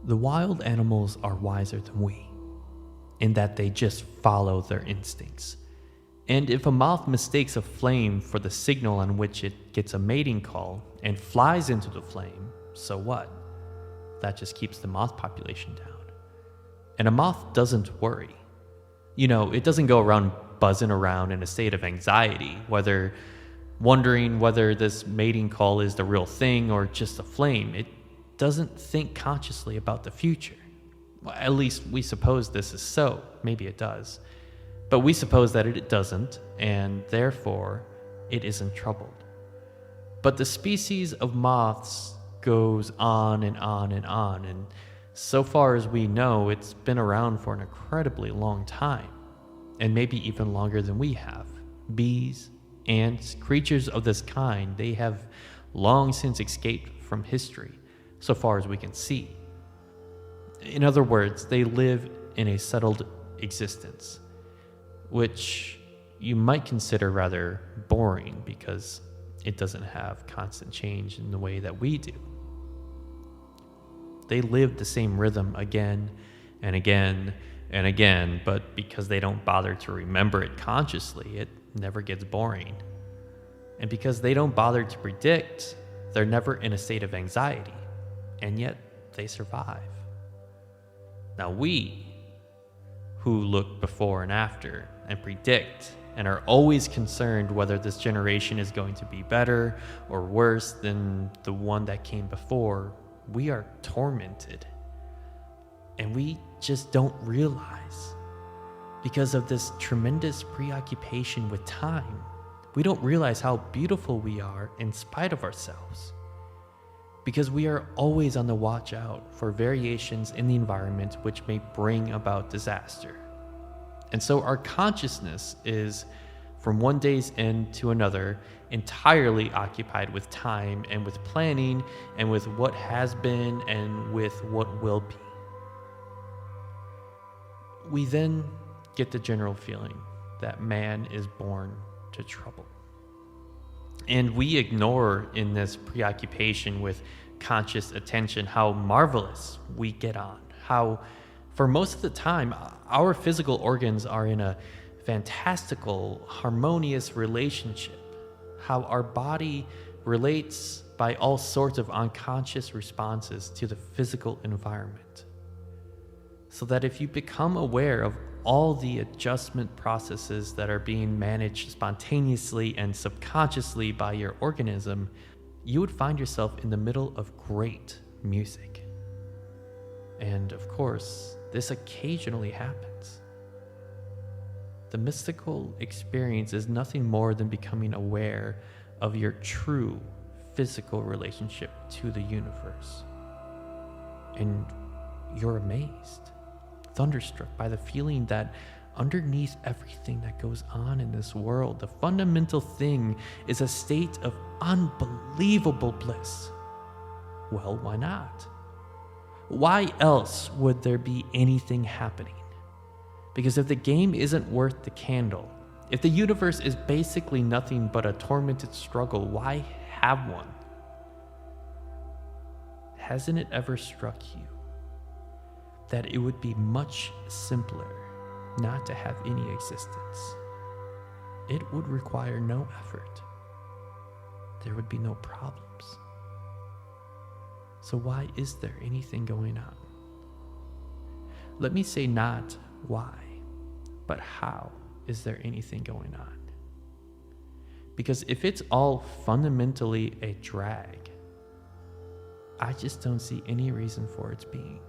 The wild animals are wiser than we, in that they just follow their instincts. And if a moth mistakes a flame for the signal on which it gets a mating call and flies into the flame, so what? That just keeps the moth population down. And a moth doesn't worry. It doesn't go around buzzing around in a state of anxiety, wondering whether this mating call is the real thing or just a flame. It doesn't think consciously about the future. Well, at least we suppose this is so. Maybe it does. But we suppose that it doesn't, and therefore it isn't troubled. But the species of moths goes on and on and on, and so far as we know, it's been around for an incredibly long time, and maybe even longer than we have. Bees, ants, creatures of this kind, they have long since escaped from history, so far as we can see. In other words, they live in a settled existence, which you might consider rather boring because it doesn't have constant change in the way that we do. They live the same rhythm again and again and again, but because they don't bother to remember it consciously, it never gets boring. And because they don't bother to predict, they're never in a state of anxiety, and yet they survive. Now we, who look before and after and predict and are always concerned whether this generation is going to be better or worse than the one that came before, we are tormented. And we just don't realize, because of this tremendous preoccupation with time, we don't realize how beautiful we are in spite of ourselves. Because we are always on the watch out for variations in the environment which may bring about disaster. And so our consciousness is, from one day's end to another, entirely occupied with time and with planning and with what has been and with what will be. We then get the general feeling that man is born to trouble. And we ignore in this preoccupation with conscious attention how marvelous we get on, how for most of the time our physical organs are in a fantastical, harmonious relationship, how our body relates by all sorts of unconscious responses to the physical environment. So that if you become aware of all the adjustment processes that are being managed spontaneously and subconsciously by your organism, you would find yourself in the middle of great music. And of course, this occasionally happens. The mystical experience is nothing more than becoming aware of your true physical relationship to the universe. And you're amazed, thunderstruck by the feeling that underneath everything that goes on in this world, the fundamental thing is a state of unbelievable bliss. Well, why not? Why else would there be anything happening? Because if the game isn't worth the candle, if the universe is basically nothing but a tormented struggle, why have one? Hasn't it ever struck you that it would be much simpler not to have any existence? It would require no effort. There would be no problems. So why is there anything going on? Let me say not why, but how is there anything going on? Because if it's all fundamentally a drag, I just don't see any reason for its being.